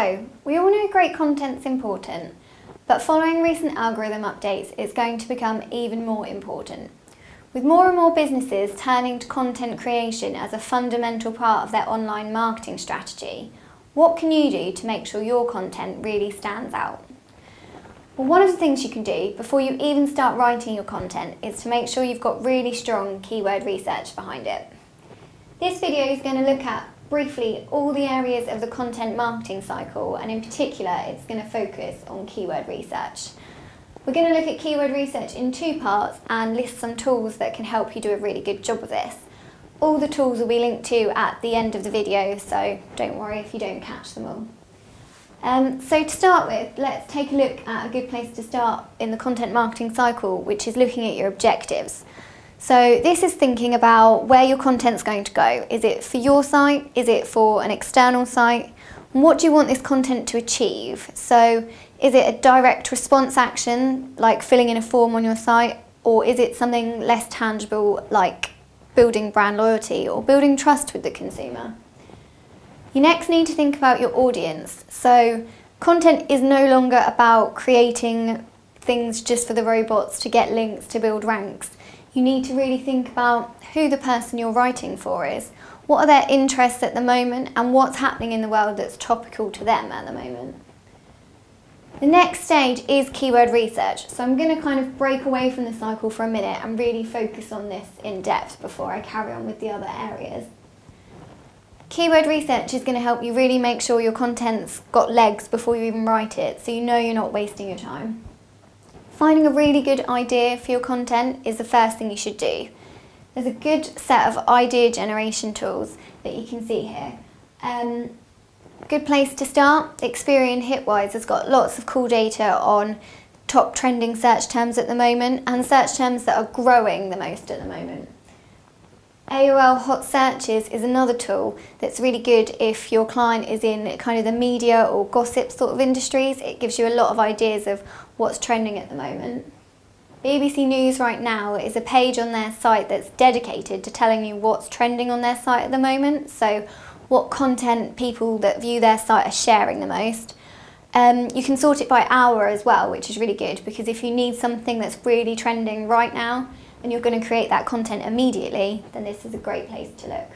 So, we all know great content's important, but following recent algorithm updates, it's going to become even more important. With more and more businesses turning to content creation as a fundamental part of their online marketing strategy, what can you do to make sure your content really stands out? Well, one of the things you can do before you even start writing your content is to make sure you've got really strong keyword research behind it. This video is going to look at briefly all the areas of the content marketing cycle, and in particular it's going to focus on keyword research. We're going to look at keyword research in two parts and list some tools that can help you do a really good job of this. All the tools will be linked to at the end of the video, so don't worry if you don't catch them all. So to start with, let's take a look at a good place to start in the content marketing cycle, which is looking at your objectives. So this is thinking about where your content's going to go. Is it for your site? Is it for an external site? And what do you want this content to achieve? So is it a direct response action, like filling in a form on your site? Or is it something less tangible, like building brand loyalty or building trust with the consumer? You next need to think about your audience. So content is no longer about creating things just for the robots to get links to build ranks. You need to really think about who the person you're writing for is. What are their interests at the moment and what's happening in the world that's topical to them at the moment. The next stage is keyword research. So I'm going to kind of break away from the cycle for a minute and really focus on this in depth before I carry on with the other areas. Keyword research is going to help you really make sure your content's got legs before you even write it, so you know you're not wasting your time. Finding a really good idea for your content is the first thing you should do. There's a good set of idea generation tools that you can see here. Good place to start, Experian Hitwise has got lots of cool data on top trending search terms at the moment and search terms that are growing the most at the moment. Aol Hot Searches is another tool that's really good if your client is in kind of the media or gossip sort of industries. It gives you a lot of ideas of what's trending at the moment. BBC News right now is a page on their site that's dedicated to telling you what's trending on their site at the moment, so what content people that view their site are sharing the most. You can sort it by hour as well, which is really good, because if you need something that's really trending right now and you're going to create that content immediately, then this is a great place to look.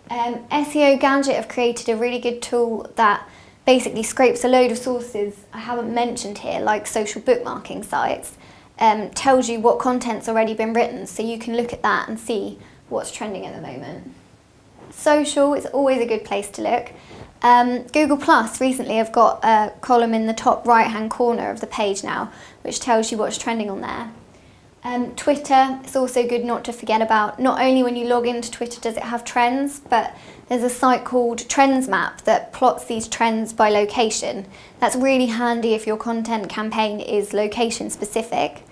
SEO Gadget have created a really good tool that basically scrapes a load of sources I haven't mentioned here, like social bookmarking sites, tells you what content's already been written, so you can look at that and see what's trending at the moment. Social is always a good place to look. Google Plus recently have got a column in the top right hand corner of the page now, which tells you what's trending on there. Twitter is also good not to forget about. Not only when you log into Twitter does it have trends, but there's a site called Trends Map that plots these trends by location. That's really handy if your content campaign is location specific.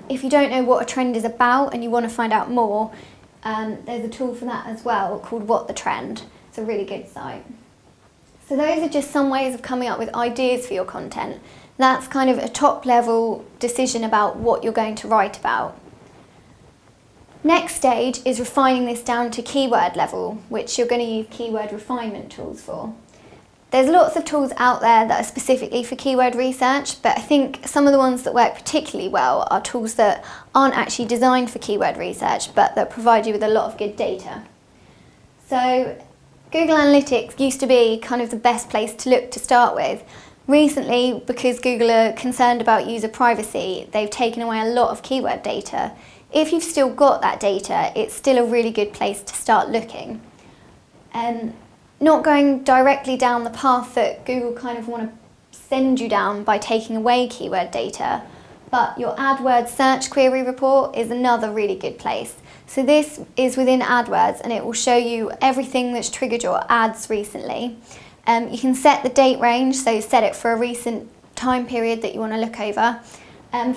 If you don't know what a trend is about and you want to find out more, there's a tool for that as well called What the Trend. It's a really good site. So those are just some ways of coming up with ideas for your content. That's kind of a top level decision about what you're going to write about. Next stage is refining this down to keyword level, which you're going to use keyword refinement tools for. There's lots of tools out there that are specifically for keyword research, but I think some of the ones that work particularly well are tools that aren't actually designed for keyword research, but that provide you with a lot of good data. So Google Analytics used to be kind of the best place to look to start with. Recently, because Google are concerned about user privacy, they've taken away a lot of keyword data. If you've still got that data, it's still a really good place to start looking. Not going directly down the path that Google kind of want to send you down by taking away keyword data, but your Adwords search query report is another really good place. So this is within Adwords and it will show you everything that's triggered your ads recently. You can set the date range, so set it for a recent time period that you want to look over.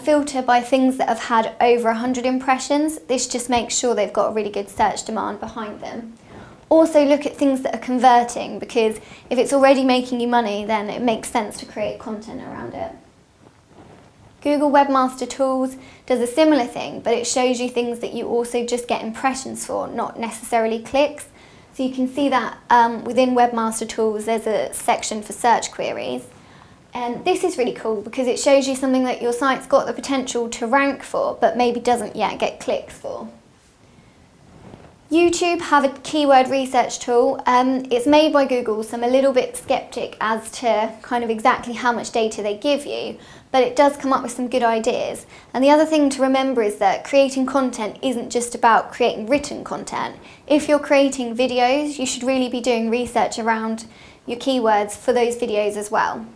Filter by things that have had over 100 impressions. This just makes sure they've got a really good search demand behind them. Also look at things that are converting, because if it's already making you money, then it makes sense to create content around it. Google Webmaster Tools does a similar thing, but it shows you things that you also just get impressions for, not necessarily clicks. So So you can see that within Webmaster Tools there's a section for search queries. And this is really cool because it shows you something that your site's got the potential to rank for but maybe doesn't yet get clicks for. YouTube have a keyword research tool. It's made by Google, so I'm a little bit skeptic as to kind of exactly how much data they give you, but it does come up with some good ideas. And the other thing to remember is that creating content isn't just about creating written content. If you're creating videos, you should really be doing research around your keywords for those videos as well.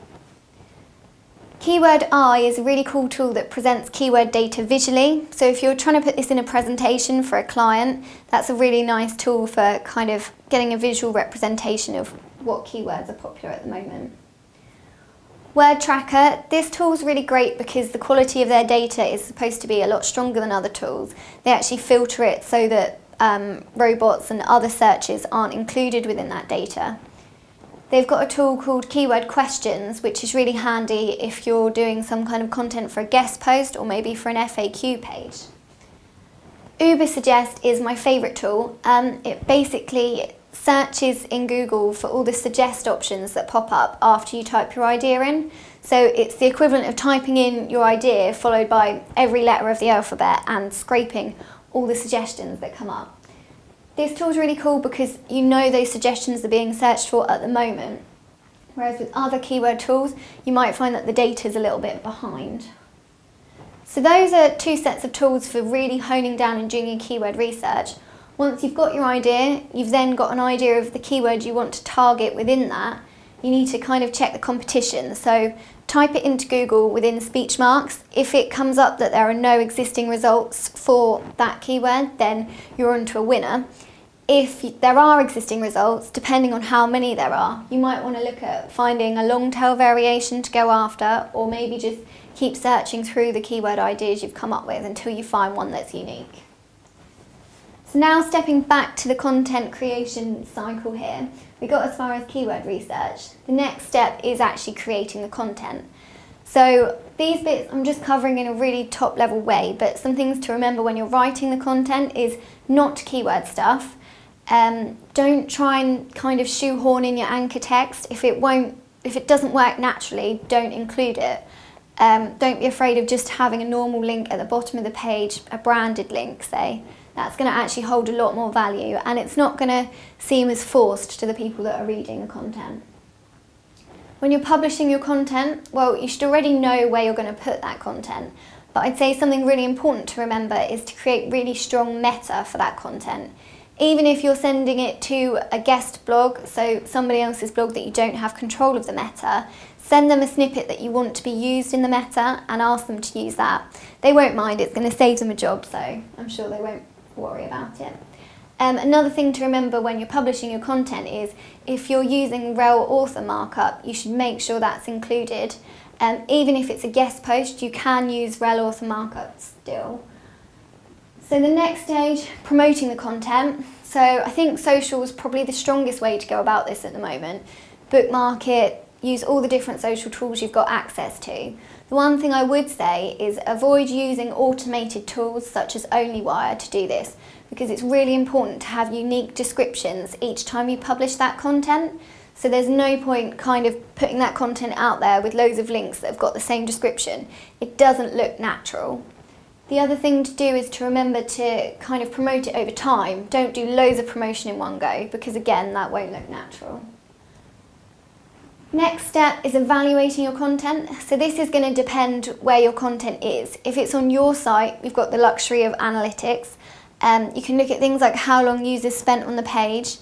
Keyword Eye is a really cool tool that presents keyword data visually. So if you're trying to put this in a presentation for a client, that's a really nice tool for kind of getting a visual representation of what keywords are popular at the moment. Word Tracker, this tool is really great because the quality of their data is supposed to be a lot stronger than other tools. They actually filter it so that robots and other searches aren't included within that data. They've got a tool called Keyword Questions, which is really handy if you're doing some kind of content for a guest post or maybe for an FAQ page. Ubersuggest is my favourite tool. It basically searches in Google for all the suggest options that pop up after you type your idea in. So it's the equivalent of typing in your idea followed by every letter of the alphabet and scraping all the suggestions that come up. This tool is really cool because you know those suggestions are being searched for at the moment, whereas with other keyword tools you might find that the data is a little bit behind. So those are two sets of tools for really honing down and doing your keyword research. Once you've got your idea, you've then got an idea of the keyword you want to target within that. You need to kind of check the competition. So type it into Google within speech marks. If it comes up that there are no existing results for that keyword, then you're onto a winner. If there are existing results, depending on how many there are, you might want to look at finding a long tail variation to go after, or maybe just keep searching through the keyword ideas you've come up with until you find one that's unique. So now stepping back to the content creation cycle here, we got as far as keyword research. The next step is actually creating the content. So these bits I'm just covering in a really top level way, but some things to remember when you're writing the content is not keyword stuff. Don't try and kind of shoehorn in your anchor text. If it doesn't work naturally, don't include it. Don't be afraid of just having a normal link at the bottom of the page, a branded link, say. That's going to actually hold a lot more value, and it's not going to seem as forced to the people that are reading the content. When you're publishing your content, well, you should already know where you're going to put that content, but I'd say something really important to remember is to create really strong meta for that content. Even if you're sending it to a guest blog, so somebody else's blog that you don't have control of the meta, send them a snippet that you want to be used in the meta and ask them to use that. They won't mind, it's going to save them a job, so I'm sure they won't worry about it. Another thing to remember when you're publishing your content is if you're using rel author markup, you should make sure that's included. Even if it's a guest post, you can use rel author markup still. So the next stage, promoting the content. So I think social is probably the strongest way to go about this at the moment. Bookmark it, use all the different social tools you've got access to. The one thing I would say is avoid using automated tools such as OnlyWire to do this, because it's really important to have unique descriptions each time you publish that content. So there's no point kind of putting that content out there with loads of links that have got the same description. It doesn't look natural. The other thing to do is to remember to kind of promote it over time. Don't do loads of promotion in one go, because again, that won't look natural. Next step is evaluating your content. So this is going to depend where your content is. If it's on your site, we've got the luxury of analytics. You can look at things like how long users spent on the page.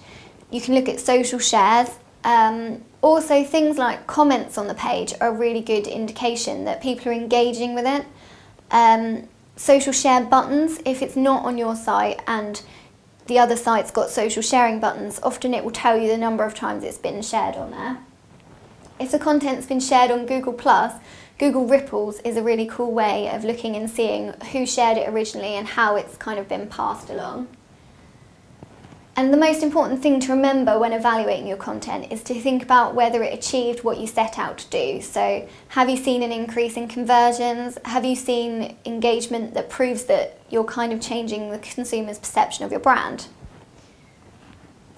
You can look at social shares. Also things like comments on the page are a really good indication that people are engaging with it. Social share buttons, if it's not on your site and the other site's got social sharing buttons, often it will tell you the number of times it's been shared on there. If the content's been shared on Google+, Google Ripples is a really cool way of looking and seeing who shared it originally and how it's kind of been passed along. And the most important thing to remember when evaluating your content is to think about whether it achieved what you set out to do. So have you seen an increase in conversions? Have you seen engagement that proves that you're kind of changing the consumer's perception of your brand?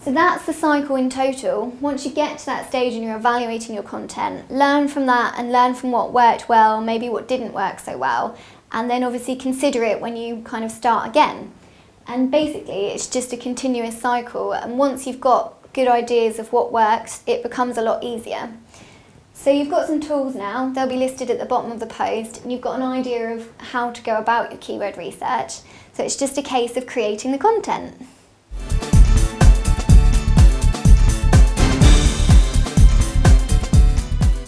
So that's the cycle in total. Once you get to that stage and you're evaluating your content, learn from that and learn from what worked well, maybe what didn't work so well, and then obviously consider it when you kind of start again. And basically it's just a continuous cycle, and once you've got good ideas of what works, it becomes a lot easier. So you've got some tools now, they'll be listed at the bottom of the post, and you've got an idea of how to go about your keyword research. So it's just a case of creating the content.